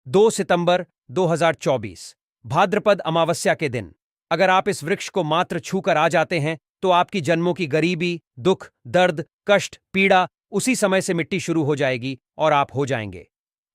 2 सितंबर 2024 भाद्रपद अमावस्या के दिन अगर आप इस वृक्ष को मात्र छूकर आ जाते हैं तो आपकी जन्मों की गरीबी, दुख, दर्द, कष्ट, पीड़ा उसी समय से मिट्टी शुरू हो जाएगी और आप हो जाएंगे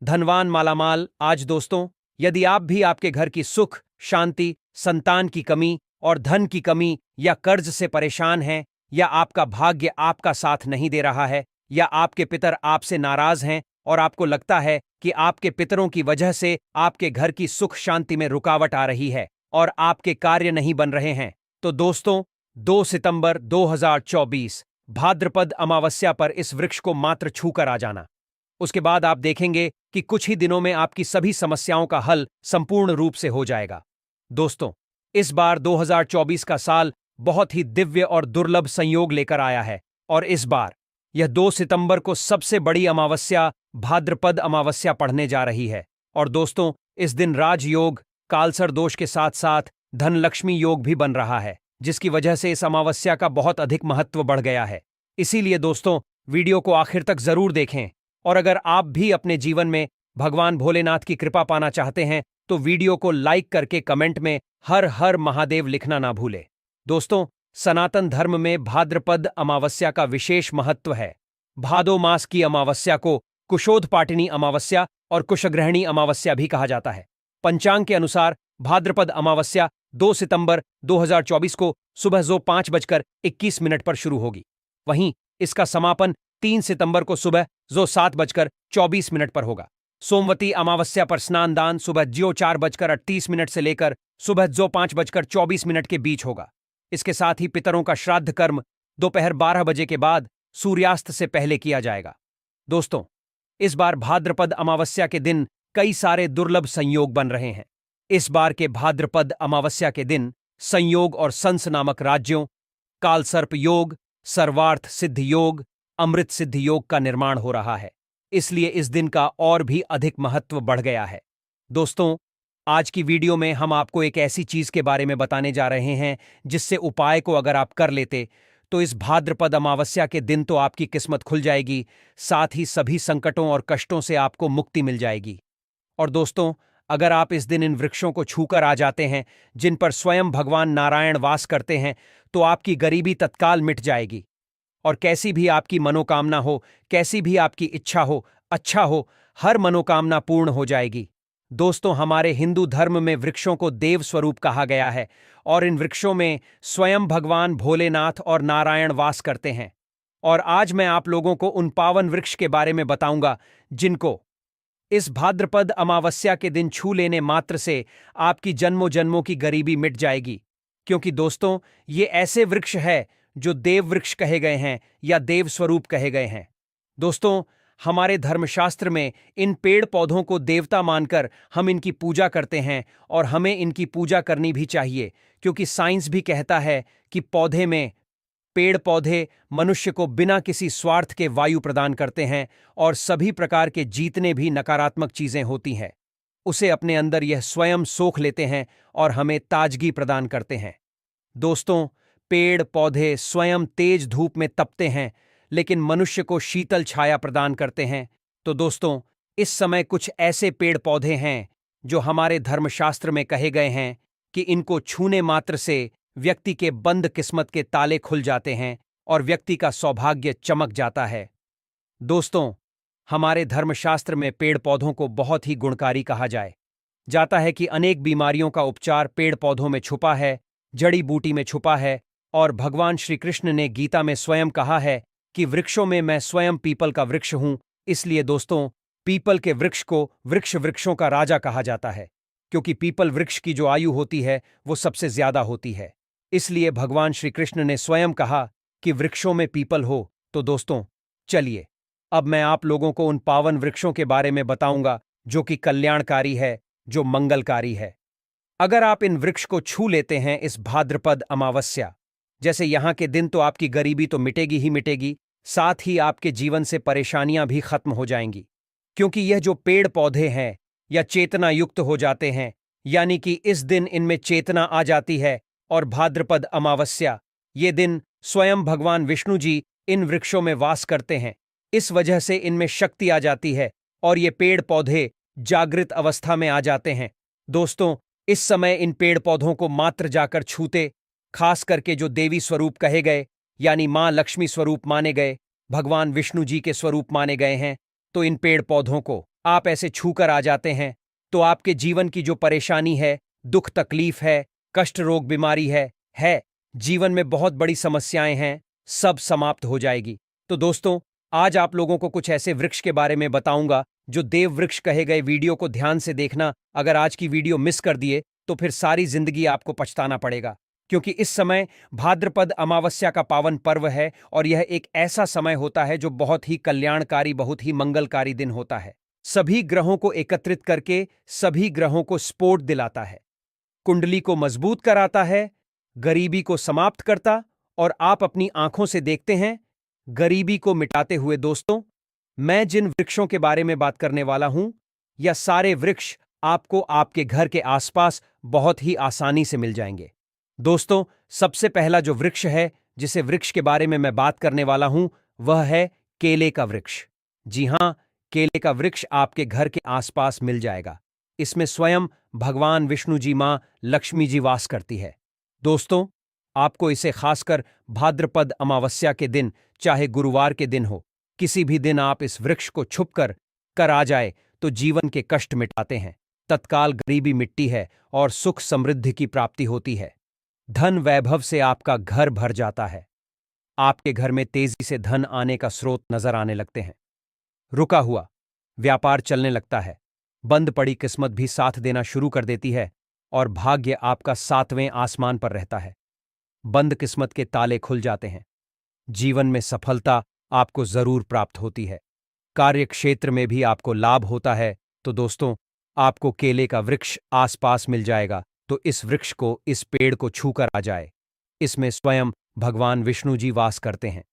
धनवान, मालामाल। आज दोस्तों, यदि आप भी आपके घर की सुख, शांति, संतान की कमी और धन की कमी या कर्ज से परेशान हैं, या आपका भाग्य आपका साथ नहीं दे रहा है, या आपके पितर आपसे नाराज हैं और आपको लगता है कि आपके पितरों की वजह से आपके घर की सुख शांति में रुकावट आ रही है और आपके कार्य नहीं बन रहे हैं, तो दोस्तों 2 सितंबर 2024 भाद्रपद अमावस्या पर इस वृक्ष को मात्र छूकर आ जाना। उसके बाद आप देखेंगे कि कुछ ही दिनों में आपकी सभी समस्याओं का हल संपूर्ण रूप से हो जाएगा। दोस्तों, इस बार 2024 का साल बहुत ही दिव्य और दुर्लभ संयोग लेकर आया है और इस बार यह 2 सितंबर को सबसे बड़ी अमावस्या भाद्रपद अमावस्या पड़ने जा रही है। और दोस्तों, इस दिन राजयोग, कालसर दोष के साथ साथ धनलक्ष्मी योग भी बन रहा है, जिसकी वजह से इस अमावस्या का बहुत अधिक महत्व बढ़ गया है। इसीलिए दोस्तों, वीडियो को आखिर तक जरूर देखें और अगर आप भी अपने जीवन में भगवान भोलेनाथ की कृपा पाना चाहते हैं तो वीडियो को लाइक करके कमेंट में हर हर महादेव लिखना ना भूलें। दोस्तों, सनातन धर्म में भाद्रपद अमावस्या का विशेष महत्व है। भादो मास की अमावस्या को कुशोधपाटिनी अमावस्या और कुशग्रहणी अमावस्या भी कहा जाता है। पंचांग के अनुसार भाद्रपद अमावस्या 2 सितंबर 2024 को सुबह जो 5:21 पर शुरू होगी। वहीं इसका समापन 3 सितंबर को सुबह जो 7:24 पर होगा। सोमवती अमावस्या पर स्नान दान सुबह जो 4:38 से लेकर सुबह जो 5:24 के बीच होगा। इसके साथ ही पितरों का श्राद्ध कर्म दोपहर 12 बजे के बाद सूर्यास्त से पहले किया जाएगा। दोस्तों, इस बार भाद्रपद अमावस्या के दिन कई सारे दुर्लभ संयोग बन रहे हैं। इस बार के भाद्रपद अमावस्या के दिन संयोग और संस नामक राज्यों, कालसर्प योग, सर्वार्थ सिद्ध योग, अमृत सिद्ध योग का निर्माण हो रहा है। इसलिए इस दिन का और भी अधिक महत्व बढ़ गया है। दोस्तों, आज की वीडियो में हम आपको एक ऐसी चीज के बारे में बताने जा रहे हैं जिससे उपाय को अगर आप कर लेते तो इस भाद्रपद अमावस्या के दिन तो आपकी किस्मत खुल जाएगी, साथ ही सभी संकटों और कष्टों से आपको मुक्ति मिल जाएगी। और दोस्तों, अगर आप इस दिन इन वृक्षों को छूकर आ जाते हैं जिन पर स्वयं भगवान नारायण वास करते हैं तो आपकी गरीबी तत्काल मिट जाएगी और कैसी भी आपकी मनोकामना हो, कैसी भी आपकी इच्छा हो, अच्छा हो, हर मनोकामना पूर्ण हो जाएगी। दोस्तों, हमारे हिंदू धर्म में वृक्षों को देव स्वरूप कहा गया है और इन वृक्षों में स्वयं भगवान भोलेनाथ और नारायण वास करते हैं। और आज मैं आप लोगों को उन पावन वृक्ष के बारे में बताऊंगा जिनको इस भाद्रपद अमावस्या के दिन छू लेने मात्र से आपकी जन्मों जन्मों की गरीबी मिट जाएगी। क्योंकि दोस्तों, ये ऐसे वृक्ष है जो देव वृक्ष कहे गए हैं या देव स्वरूप कहे गए हैं। दोस्तों, हमारे धर्मशास्त्र में इन पेड़ पौधों को देवता मानकर हम इनकी पूजा करते हैं और हमें इनकी पूजा करनी भी चाहिए, क्योंकि साइंस भी कहता है कि पेड़ पौधे मनुष्य को बिना किसी स्वार्थ के वायु प्रदान करते हैं और सभी प्रकार के जितने भी नकारात्मक चीजें होती हैं उसे अपने अंदर यह स्वयं सोख लेते हैं और हमें ताजगी प्रदान करते हैं। दोस्तों, पेड़ पौधे स्वयं तेज धूप में तपते हैं लेकिन मनुष्य को शीतल छाया प्रदान करते हैं। तो दोस्तों, इस समय कुछ ऐसे पेड़ पौधे हैं जो हमारे धर्मशास्त्र में कहे गए हैं कि इनको छूने मात्र से व्यक्ति के बंद किस्मत के ताले खुल जाते हैं और व्यक्ति का सौभाग्य चमक जाता है। दोस्तों, हमारे धर्मशास्त्र में पेड़ पौधों को बहुत ही गुणकारी कहा जाता है कि अनेक बीमारियों का उपचार पेड़ पौधों में छुपा है, जड़ी बूटी में छुपा है। और भगवान श्री कृष्ण ने गीता में स्वयं कहा है कि वृक्षों में मैं स्वयं पीपल का वृक्ष हूं। इसलिए दोस्तों, पीपल के वृक्ष को वृक्षों का राजा कहा जाता है, क्योंकि पीपल वृक्ष की जो आयु होती है वो सबसे ज्यादा होती है। इसलिए भगवान श्री कृष्ण ने स्वयं कहा कि वृक्षों में पीपल हो। तो दोस्तों, चलिए अब मैं आप लोगों को उन पावन वृक्षों के बारे में बताऊंगा जो कि कल्याणकारी है, जो मंगलकारी है। अगर आप इन वृक्ष को छू लेते हैं इस भाद्रपद अमावस्या, जैसे यहाँ के दिन, तो आपकी गरीबी तो मिटेगी ही मिटेगी, साथ ही आपके जीवन से परेशानियां भी खत्म हो जाएंगी। क्योंकि यह जो पेड़ पौधे हैं या चेतना युक्त हो जाते हैं, यानी कि इस दिन इनमें चेतना आ जाती है। और भाद्रपद अमावस्या, ये दिन स्वयं भगवान विष्णु जी इन वृक्षों में वास करते हैं। इस वजह से इनमें शक्ति आ जाती है और ये पेड़ पौधे जागृत अवस्था में आ जाते हैं। दोस्तों, इस समय इन पेड़ पौधों को मात्र जाकर छूते, खास करके जो देवी स्वरूप कहे गए, यानी मां लक्ष्मी स्वरूप माने गए, भगवान विष्णु जी के स्वरूप माने गए हैं, तो इन पेड़ पौधों को आप ऐसे छूकर आ जाते हैं, तो आपके जीवन की जो परेशानी है, दुख तकलीफ है, कष्ट रोग बीमारी है, जीवन में बहुत बड़ी समस्याएं हैं, सब समाप्त हो जाएगी। तो दोस्तों, आज आप लोगों को कुछ ऐसे वृक्ष के बारे में बताऊंगा जो देव वृक्ष कहे गए। वीडियो को ध्यान से देखना। अगर आज की वीडियो मिस कर दिए तो फिर सारी जिंदगी आपको पछताना पड़ेगा, क्योंकि इस समय भाद्रपद अमावस्या का पावन पर्व है और यह एक ऐसा समय होता है जो बहुत ही कल्याणकारी, बहुत ही मंगलकारी दिन होता है। सभी ग्रहों को एकत्रित करके सभी ग्रहों को सपोर्ट दिलाता है, कुंडली को मजबूत कराता है, गरीबी को समाप्त करता, और आप अपनी आंखों से देखते हैं गरीबी को मिटाते हुए। दोस्तों, मैं जिन वृक्षों के बारे में बात करने वाला हूं, यह सारे वृक्ष आपको आपके घर के आसपास बहुत ही आसानी से मिल जाएंगे। दोस्तों, सबसे पहला जो वृक्ष है जिसे वृक्ष के बारे में मैं बात करने वाला हूं, वह है केले का वृक्ष। जी हां, केले का वृक्ष आपके घर के आसपास मिल जाएगा। इसमें स्वयं भगवान विष्णु जी, मां लक्ष्मी जी वास करती है। दोस्तों, आपको इसे खासकर भाद्रपद अमावस्या के दिन, चाहे गुरुवार के दिन हो, किसी भी दिन आप इस वृक्ष को छुपकर आ जाए तो जीवन के कष्ट मिटाते हैं, तत्काल गरीबी मिटती है और सुख समृद्धि की प्राप्ति होती है। धन वैभव से आपका घर भर जाता है। आपके घर में तेजी से धन आने का स्रोत नजर आने लगते हैं। रुका हुआ व्यापार चलने लगता है। बंद पड़ी किस्मत भी साथ देना शुरू कर देती है और भाग्य आपका 7वें आसमान पर रहता है। बंद किस्मत के ताले खुल जाते हैं। जीवन में सफलता आपको जरूर प्राप्त होती है। कार्य क्षेत्र में भी आपको लाभ होता है। तो दोस्तों, आपको केले का वृक्ष आसपास मिल जाएगा, तो इस वृक्ष को, इस पेड़ को छूकर आ जाए। इसमें स्वयं भगवान विष्णु जी वास करते हैं।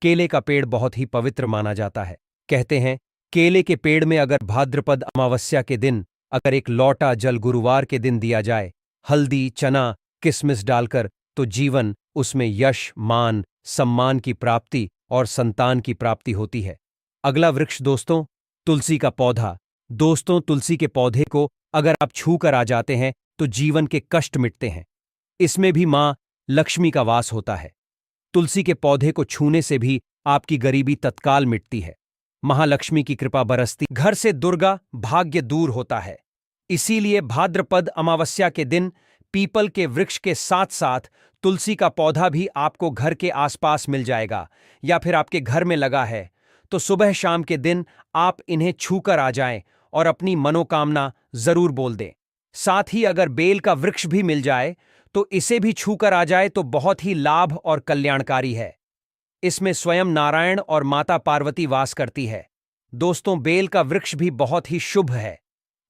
केले का पेड़ बहुत ही पवित्र माना जाता है। कहते हैं, केले के पेड़ में अगर भाद्रपद अमावस्या के दिन अगर एक लौटा जल गुरुवार के दिन दिया जाए, हल्दी, चना, किशमिश डालकर, तो जीवन उसमें यश, मान, सम्मान की प्राप्ति और संतान की प्राप्ति होती है। अगला वृक्ष दोस्तों, तुलसी का पौधा। दोस्तों, तुलसी के पौधे को अगर आप छू कर आ जाते हैं तो जीवन के कष्ट मिटते हैं। इसमें भी मां लक्ष्मी का वास होता है। तुलसी के पौधे को छूने से भी आपकी गरीबी तत्काल मिटती है। महालक्ष्मी की कृपा बरसती, घर से दुर्गा भाग्य दूर होता है। इसीलिए भाद्रपद अमावस्या के दिन पीपल के वृक्ष के साथ साथ तुलसी का पौधा भी आपको घर के आसपास मिल जाएगा, या फिर आपके घर में लगा है, तो सुबह शाम के दिन आप इन्हें छूकर आ जाएं और अपनी मनोकामना जरूर बोल दें। साथ ही अगर बेल का वृक्ष भी मिल जाए तो इसे भी छूकर आ जाए तो बहुत ही लाभ और कल्याणकारी है। इसमें स्वयं नारायण और माता पार्वती वास करती है। दोस्तों, बेल का वृक्ष भी बहुत ही शुभ है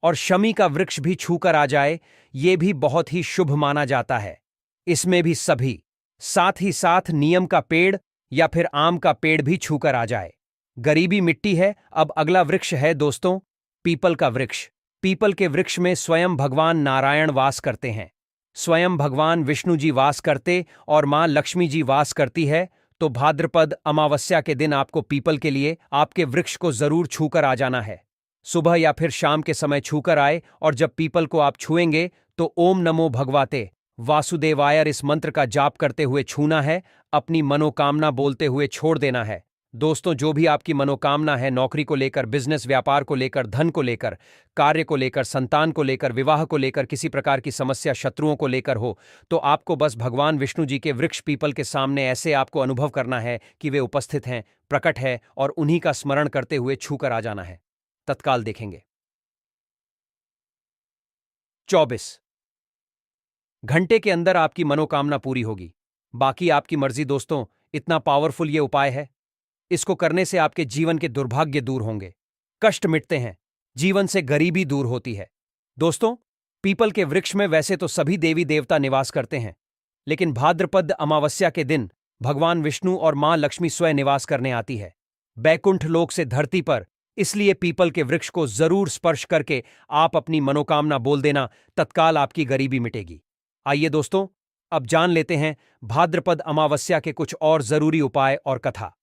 और शमी का वृक्ष भी छूकर आ जाए, ये भी बहुत ही शुभ माना जाता है। इसमें भी सभी, साथ ही साथ नीम का पेड़ या फिर आम का पेड़ भी छूकर आ जाए, गरीबी मिट्टी है। अब अगला वृक्ष है दोस्तों, पीपल का वृक्ष। पीपल के वृक्ष में स्वयं भगवान नारायण वास करते हैं, स्वयं भगवान विष्णु जी वास करते और मां लक्ष्मी जी वास करती है। तो भाद्रपद अमावस्या के दिन आपको पीपल के लिए आपके वृक्ष को जरूर छूकर आ जाना है। सुबह या फिर शाम के समय छूकर आए, और जब पीपल को आप छुएंगे तो ओम नमो भगवते वासुदेवाय इस मंत्र का जाप करते हुए छूना है, अपनी मनोकामना बोलते हुए छोड़ देना है। दोस्तों, जो भी आपकी मनोकामना है, नौकरी को लेकर, बिजनेस व्यापार को लेकर, धन को लेकर, कार्य को लेकर, संतान को लेकर, विवाह को लेकर, किसी प्रकार की समस्या शत्रुओं को लेकर हो, तो आपको बस भगवान विष्णु जी के वृक्ष पीपल के सामने ऐसे आपको अनुभव करना है कि वे उपस्थित हैं, प्रकट है, और उन्हीं का स्मरण करते हुए छूकर आ जाना है। तत्काल देखेंगे। 24 घंटे के अंदर आपकी मनोकामना पूरी होगी। बाकी आपकी मर्जी दोस्तों, इतना पावरफुल ये उपाय है। इसको करने से आपके जीवन के दुर्भाग्य दूर होंगे, कष्ट मिटते हैं, जीवन से गरीबी दूर होती है। दोस्तों, पीपल के वृक्ष में वैसे तो सभी देवी देवता निवास करते हैं, लेकिन भाद्रपद अमावस्या के दिन भगवान विष्णु और मां लक्ष्मी स्वयं निवास करने आती है, बैकुंठ लोक से धरती पर। इसलिए पीपल के वृक्ष को जरूर स्पर्श करके आप अपनी मनोकामना बोल देना, तत्काल आपकी गरीबी मिटेगी। आइए दोस्तों, अब जान लेते हैं भाद्रपद अमावस्या के कुछ और जरूरी उपाय और कथा।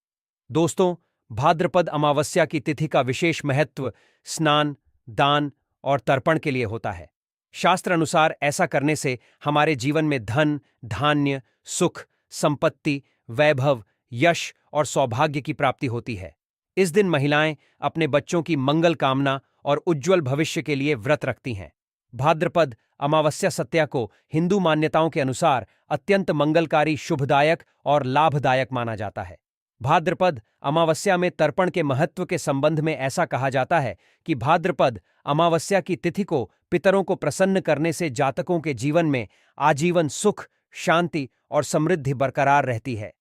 दोस्तों, भाद्रपद अमावस्या की तिथि का विशेष महत्व स्नान, दान और तर्पण के लिए होता है। शास्त्र अनुसार ऐसा करने से हमारे जीवन में धन, धान्य, सुख, संपत्ति, वैभव, यश और सौभाग्य की प्राप्ति होती है। इस दिन महिलाएं अपने बच्चों की मंगल कामना और उज्ज्वल भविष्य के लिए व्रत रखती हैं। भाद्रपद अमावस्या सत्या को हिंदू मान्यताओं के अनुसार अत्यंत मंगलकारी, शुभदायक और लाभदायक माना जाता है। भाद्रपद अमावस्या में तर्पण के महत्व के संबंध में ऐसा कहा जाता है कि भाद्रपद अमावस्या की तिथि को पितरों को प्रसन्न करने से जातकों के जीवन में आजीवन सुख, शांति और समृद्धि बरकरार रहती है।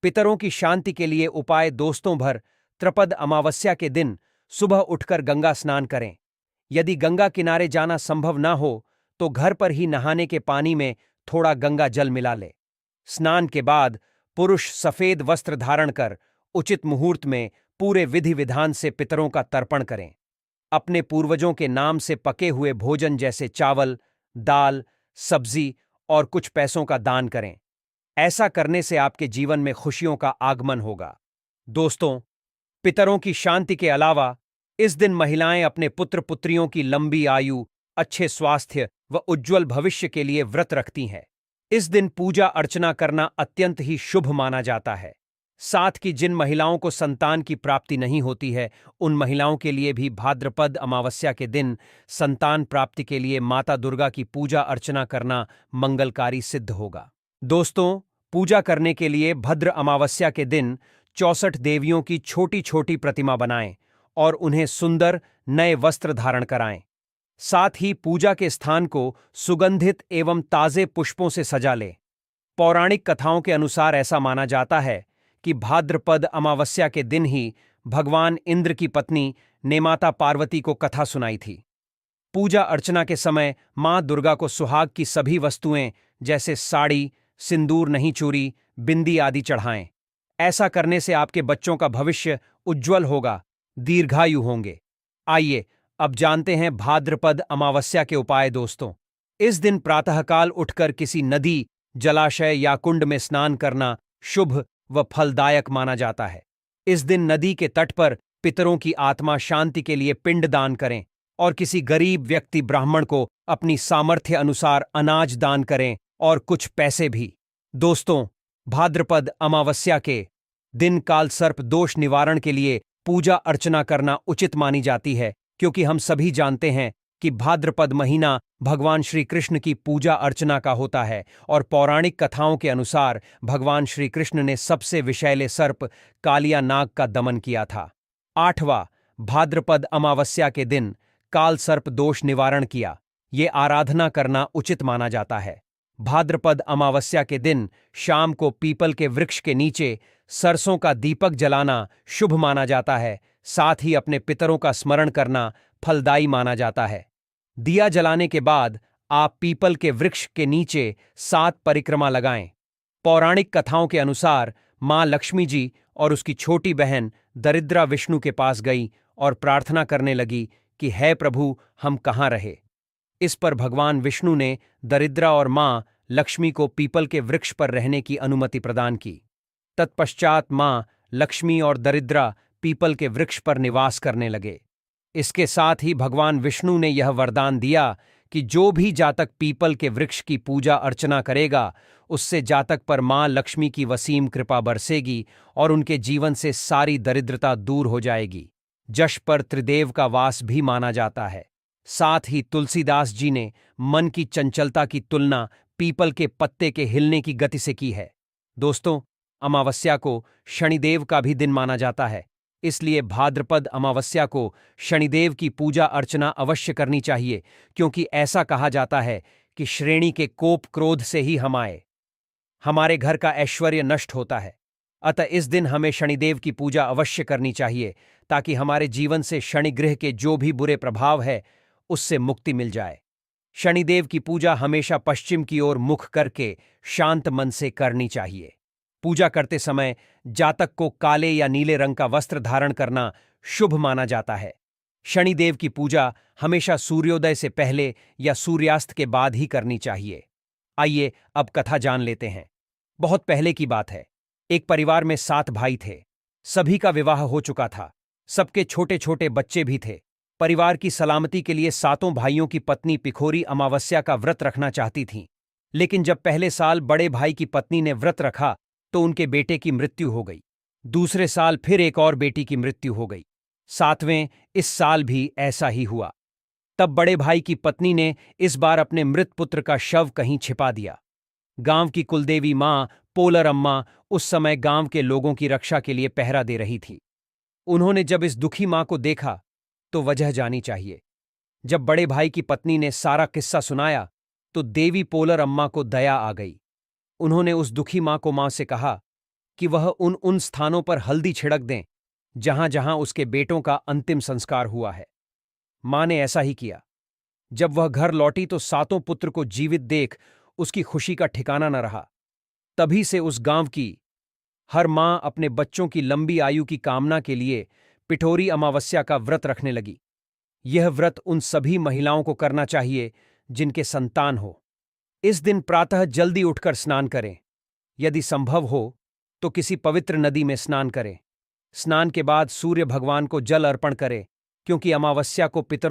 पितरों की शांति के लिए उपाय दोस्तों भर त्रपद अमावस्या के दिन सुबह उठकर गंगा स्नान करें। यदि गंगा किनारे जाना संभव न हो तो घर पर ही नहाने के पानी में थोड़ा गंगा जल मिला ले। स्नान के बाद पुरुष सफेद वस्त्र धारण कर उचित मुहूर्त में पूरे विधि विधान से पितरों का तर्पण करें। अपने पूर्वजों के नाम से पके हुए भोजन जैसे चावल, दाल, सब्जी और कुछ पैसों का दान करें। ऐसा करने से आपके जीवन में खुशियों का आगमन होगा। दोस्तों, पितरों की शांति के अलावा इस दिन महिलाएं अपने पुत्र पुत्रियों की लंबी आयु, अच्छे स्वास्थ्य व उज्ज्वल भविष्य के लिए व्रत रखती हैं। इस दिन पूजा अर्चना करना अत्यंत ही शुभ माना जाता है। साथ ही जिन महिलाओं को संतान की प्राप्ति नहीं होती है, उन महिलाओं के लिए भी भाद्रपद अमावस्या के दिन संतान प्राप्ति के लिए माता दुर्गा की पूजा अर्चना करना मंगलकारी सिद्ध होगा। दोस्तों, पूजा करने के लिए भद्र अमावस्या के दिन 64 देवियों की छोटी छोटी प्रतिमा बनाएं और उन्हें सुंदर नए वस्त्र धारण कराएं। साथ ही पूजा के स्थान को सुगंधित एवं ताजे पुष्पों से सजा लें। पौराणिक कथाओं के अनुसार ऐसा माना जाता है कि भाद्रपद अमावस्या के दिन ही भगवान इंद्र की पत्नी ने माता पार्वती को कथा सुनाई थी। पूजा अर्चना के समय मां दुर्गा को सुहाग की सभी वस्तुएं जैसे साड़ी, सिंदूर नहीं चूरी, बिंदी आदि चढ़ाएं। ऐसा करने से आपके बच्चों का भविष्य उज्ज्वल होगा, दीर्घायु होंगे। आइए अब जानते हैं भाद्रपद अमावस्या के उपाय। दोस्तों, इस दिन प्रातःकाल उठकर किसी नदी, जलाशय या कुंड में स्नान करना शुभ व फलदायक माना जाता है। इस दिन नदी के तट पर पितरों की आत्मा शांति के लिए पिंड दान करें और किसी गरीब व्यक्ति ब्राह्मण को अपनी सामर्थ्य अनुसार अनाज दान करें और कुछ पैसे भी। दोस्तों, भाद्रपद अमावस्या के दिन काल सर्प दोष निवारण के लिए पूजा अर्चना करना उचित मानी जाती है, क्योंकि हम सभी जानते हैं कि भाद्रपद महीना भगवान श्री कृष्ण की पूजा अर्चना का होता है और पौराणिक कथाओं के अनुसार भगवान श्री कृष्ण ने सबसे विषैले सर्प कालिया नाग का दमन किया था। 8वां, भाद्रपद अमावस्या के दिन काल सर्प दोष निवारण किया, ये आराधना करना उचित माना जाता है। भाद्रपद अमावस्या के दिन शाम को पीपल के वृक्ष के नीचे सरसों का दीपक जलाना शुभ माना जाता है। साथ ही अपने पितरों का स्मरण करना फलदायी माना जाता है। दिया जलाने के बाद आप पीपल के वृक्ष के नीचे 7 परिक्रमा लगाएं। पौराणिक कथाओं के अनुसार मां लक्ष्मी जी और उसकी छोटी बहन दरिद्रा विष्णु के पास गई और प्रार्थना करने लगी कि हे प्रभु, हम कहाँ रहे। इस पर भगवान विष्णु ने दरिद्रा और मां लक्ष्मी को पीपल के वृक्ष पर रहने की अनुमति प्रदान की। तत्पश्चात मां लक्ष्मी और दरिद्रा पीपल के वृक्ष पर निवास करने लगे। इसके साथ ही भगवान विष्णु ने यह वरदान दिया कि जो भी जातक पीपल के वृक्ष की पूजा अर्चना करेगा, उससे जातक पर मां लक्ष्मी की वसीम कृपा बरसेगी और उनके जीवन से सारी दरिद्रता दूर हो जाएगी। जश पर त्रिदेव का वास भी माना जाता है। साथ ही तुलसीदास जी ने मन की चंचलता की तुलना पीपल के पत्ते के हिलने की गति से की है। दोस्तों, अमावस्या को शनिदेव का भी दिन माना जाता है, इसलिए भाद्रपद अमावस्या को शनिदेव की पूजा अर्चना अवश्य करनी चाहिए, क्योंकि ऐसा कहा जाता है कि श्रेणी के कोप क्रोध से ही हमारे घर का ऐश्वर्य नष्ट होता है। अतः इस दिन हमें शनिदेव की पूजा अवश्य करनी चाहिए, ताकि हमारे जीवन से शनिग्रह के जो भी बुरे प्रभाव है उससे मुक्ति मिल जाए। शनिदेव की पूजा हमेशा पश्चिम की ओर मुख करके शांत मन से करनी चाहिए। पूजा करते समय जातक को काले या नीले रंग का वस्त्र धारण करना शुभ माना जाता है। शनिदेव की पूजा हमेशा सूर्योदय से पहले या सूर्यास्त के बाद ही करनी चाहिए। आइए अब कथा जान लेते हैं। बहुत पहले की बात है। एक परिवार में 7 भाई थे। सभी का विवाह हो चुका था। सबके छोटे छोटे बच्चे भी थे। परिवार की सलामती के लिए सातों भाइयों की पत्नी पिखोरी अमावस्या का व्रत रखना चाहती थीं। लेकिन जब पहले साल बड़े भाई की पत्नी ने व्रत रखा तो उनके बेटे की मृत्यु हो गई। दूसरे साल फिर एक और बेटी की मृत्यु हो गई। सातवें इस साल भी ऐसा ही हुआ। तब बड़े भाई की पत्नी ने इस बार अपने मृत पुत्र का शव कहीं छिपा दिया। गांव की कुलदेवी मां पोलर अम्मा उस समय गांव के लोगों की रक्षा के लिए पहरा दे रही थी। उन्होंने जब इस दुखी मां को देखा तो वजह जानी चाहिए। जब बड़े भाई की पत्नी ने सारा किस्सा सुनाया तो देवी पोलर अम्मा को दया आ गई। उन्होंने उस दुखी मां को मां से कहा कि वह उन स्थानों पर हल्दी छिड़क दें जहां जहां उसके बेटों का अंतिम संस्कार हुआ है। मां ने ऐसा ही किया। जब वह घर लौटी तो सातों पुत्र को जीवित देख उसकी खुशी का ठिकाना न रहा। तभी से उस गांव की हर मां अपने बच्चों की लंबी आयु की कामना के लिए पिठोरी अमावस्या का व्रत रखने लगी। यह व्रत उन सभी महिलाओं को करना चाहिए जिनके संतान हो। इस दिन प्रातः जल्दी उठकर स्नान करें। यदि संभव हो तो किसी पवित्र नदी में स्नान करें। स्नान के बाद सूर्य भगवान को जल अर्पण करें, क्योंकि अमावस्या को पितर